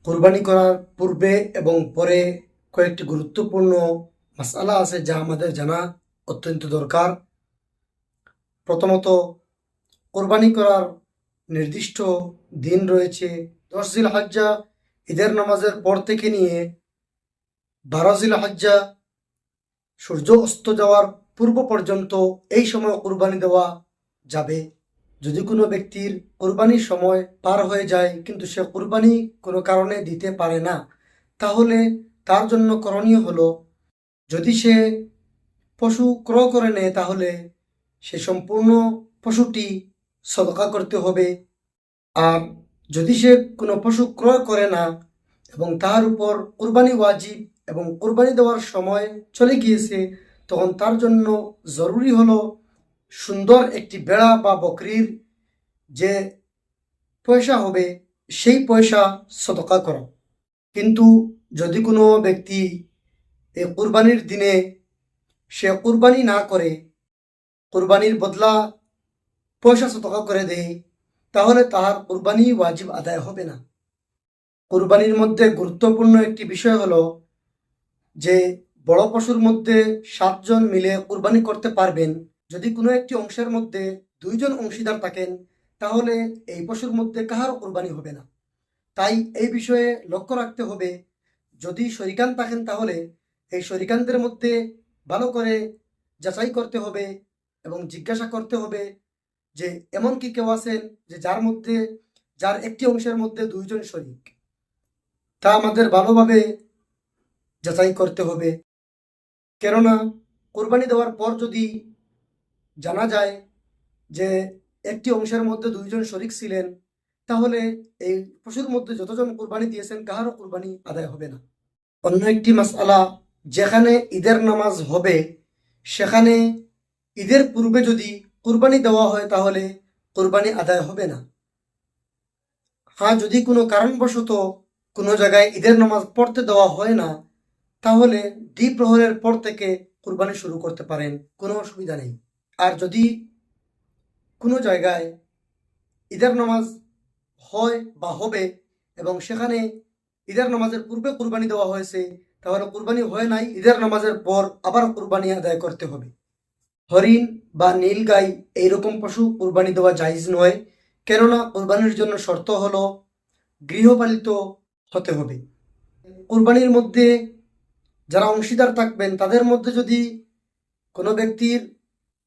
কুরবানি করার পূর্বে এবং পরে কয়েকটি গুরুত্বপূর্ণ মাসআলা আছে যা আমাদের জানা অত্যন্ত দরকার। প্রথমত, কোরবানি করার নির্দিষ্ট দিন রয়েছে। 10 জিলহজ্জা ঈদের নামাজের পর থেকে নিয়ে 12 জিলহজ্জা সূর্য অস্ত যাওয়ার পূর্ব পর্যন্ত এই সময় কোরবানি দেওয়া যাবে। যদি কোনো ব্যক্তির কোরবানির সময় পার হয়ে যায় কিন্তু সে কোরবানি কোনো কারণে দিতে পারে না, তাহলে তার জন্য করণীয় হলো, যদি সে পশু ক্রয় করে নেয় তাহলে সে সম্পূর্ণ পশুটি সদকা করতে হবে। আর যদি সে কোনো পশু ক্রয় করে না এবং তার উপর কোরবানি ওয়াজিব এবং কোরবানি দেওয়ার সময় চলে গিয়েছে, তখন তার জন্য জরুরি হলো সুন্দর একটি বেড়া বা বকরির যে পয়সা হবে সেই পয়সা সদকা করা। কিন্তু যদি কোনো ব্যক্তি এই কোরবানির দিনে সে কোরবানি না করে কোরবানির বদলা পয়সা সদকা করে দেয়, তাহলে তার কোরবানি ওয়াজিব আদায় হবে না। কোরবানির মধ্যে গুরুত্বপূর্ণ একটি বিষয় হলো যে বড় পশুর মধ্যে 7 জন মিলে কোরবানি করতে পারবেন। যদি কোনো একটি অংশের মধ্যে 2 জন অংশীদার থাকেন, তাহলে এই পশুর মধ্যে কাহারও কোরবানি হবে না। তাই এই বিষয়ে লক্ষ্য রাখতে হবে। যদি শরিকান থাকেন তাহলে এই শরিকানদের মধ্যে ভালো করে যাচাই করতে হবে এবং জিজ্ঞাসা করতে হবে যে এমন কি কেউ আছেন যে যার একটি অংশের মধ্যে 2 জন শরিক, তা আমাদের ভালোভাবে যাচাই করতে হবে। কেননা কোরবানি দেওয়ার পর যদি জানা যায় যে একটি অংশের মধ্যে 2 জন শরিক ছিলেন, তাহলে এই পশুর মধ্যে যতজন কোরবানি দিয়েছেন কাহারও কোরবানি আদায় হবে না। অন্য একটি মাসআলা, যেখানে ঈদের নামাজ হবে সেখানে ঈদের পূর্বে যদি কোরবানি দেওয়া হয় তাহলে কোরবানি আদায় হবে না। হ্যাঁ, যদি কোনো কারণবশত কোনো জায়গায় ঈদের নামাজ পড়তে দেওয়া হয় না, তাহলে দ্বিপ্রহরের পর থেকে কোরবানি শুরু করতে পারেন, কোনো অসুবিধা নেই। আর যদি কোনো জায়গায় ঈদের নামাজ হয় বা হবে এবং সেখানে ঈদের নামাজের পূর্বে কোরবানি দেওয়া হয়েছে, তাহলে কোরবানি হয় নাই, ঈদের নামাজের পর আবার কোরবানি আদায় করতে হবে। হরিণ বা নীল গাই এইরকম পশু কোরবানি দেওয়া জায়েজ নয়, কেননা কোরবানির জন্য শর্ত হলো গৃহপালিত হতে হবে। কোরবানির মধ্যে যারা অংশীদার থাকবেন তাদের মধ্যে যদি কোনো ব্যক্তির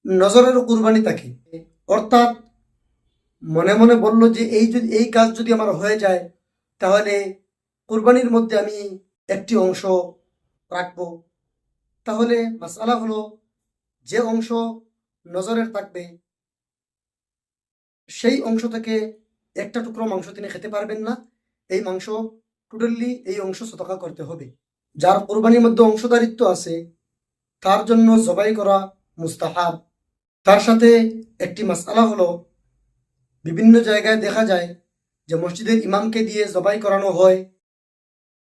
নজরেরও কোরবানি থাকে, অর্থাৎ মনে মনে বলল যে এই কাজ যদি আমার হয়ে যায় তাহলে কোরবানির মধ্যে আমি একটি অংশ রাখবো, তাহলে মাসআলা হলো যে অংশ নজরের থাকবে সেই অংশ থেকে একটা টুকরো মাংস তিনি খেতে পারবেন না। এই মাংস টোটালি এই অংশ সদকা করতে হবে। যার কোরবানির মধ্যে অংশদারিত্ব আছে তার জন্য জবাই করা মুস্তাহাব। তার সাথে একটি মাসআলা হলো, বিভিন্ন জায়গায় দেখা যায় যে মসজিদের ইমামকে দিয়ে জবাই করানো হয়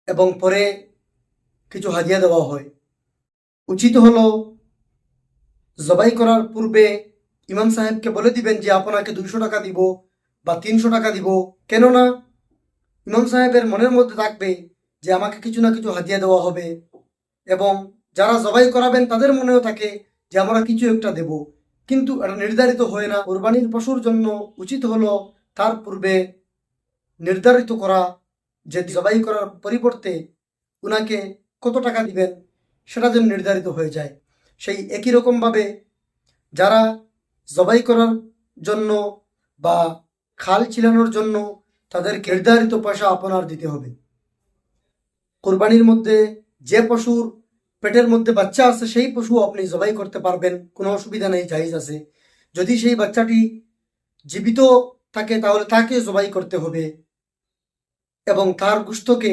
এবং পরে কিছু হাদিয়া দেওয়া হয়। উচিত হলো জবাই করার পূর্বে ইমাম সাহেবকে বলে দিবেন যে আপনাকে 200 টাকা দিব বা 300 টাকা দিব, কেননা ইমাম সাহেবের মনের মধ্যে থাকবে যে আমাকে কিছু না কিছু হাদিয়া দেওয়া হবে, এবং যারা জবাই করাবেন তাদের মনেও থাকে যে আমরা কিছু একটা দেব, কিন্তু এটা নির্ধারিত হয় না। কোরবানির পশুর জন্য উচিত হলো তার পূর্বে নির্ধারিত করা যে জবাই করার পরিবর্তে উনাকে কত টাকা দিবেন সেটা যেন নির্ধারিত হয়ে যায়। সেই একই রকমভাবে যারা জবাই করার জন্য বা খাল ছিলানোর জন্য তাদেরকে নির্ধারিত পয়সা আপনার দিতে হবে। কোরবানির মধ্যে যে পশুর পেটের মধ্যে বাচ্চা আছে সেই পশু আপনি জবাই করতে পারবেন, কোনো অসুবিধা নেই, জায়েজ আছে। যদি সেই বাচ্চাটি জীবিত থাকে তাহলে তাকে জবাই করতে হবে এবং তার গোশতকে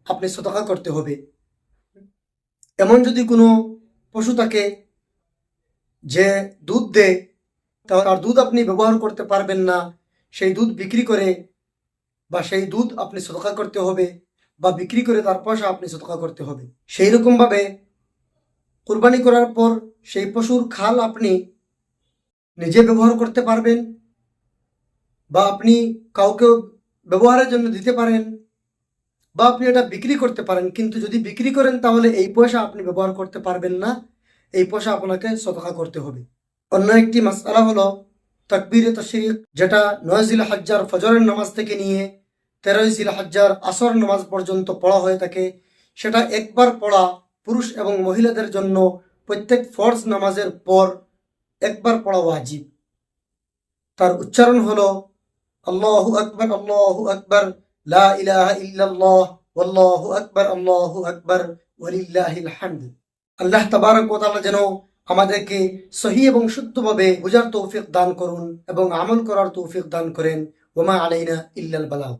আপনি সদকা করতে হবে। এমন যদি কোনো পশু থাকে যে দুধ দেয়, তাহলে তার দুধ আপনি ব্যবহার করতে পারবেন না, সেই দুধ বিক্রি করে বা সেই দুধ আপনি সদকা করতে হবে বা বিক্রি করে তার পয়সা আপনি সদকা করতে হবে। সেই রকমভাবে কুরবানি করার পর সেই পশুর খাল আপনি নিজে ব্যবহার করতে পারবেন বা আপনি কাউকে ব্যবহারের জন্য দিতে পারেন। বা আপনি এটা বিক্রি করতে পারেন, কিন্তু যদি বিক্রি করেন তাহলে এই পয়সা আপনি ব্যবহার করতে পারবেন না, এই পয়সা আপনাকে সদকা করতে হবে। অন্য একটি মাসআলা হলো তাকবীরে তাশরিক, যেটা 9 জিলহজ্জার ফজরের নামাজ থেকে নিয়ে 13 জিলহজ্জার আসর নামাজ পর্যন্ত পড়া হয়ে থাকে। সেটা একবার পড়া পুরুষ এবং মহিলাদের জন্য প্রত্যেক ফরজ নামাজের পর একবার পড়া ওয়াজিব। তার উচ্চারণ হলো আল্লাহু আকবার, লা ইলাহা ইল্লাল্লাহ, ওয়াল্লাহু আকবার ওয়ালিল্লাহিল হামদ। আল্লাহ তাবারক ওয়া তাআলা যেন আমাদেরকে সহি এবং শুদ্ধভাবে বোঝার তৌফিক দান করুন এবং আমল করার তৌফিক দান করেন। ওয়া মা আলাইনা ইল্লাল বালাগ।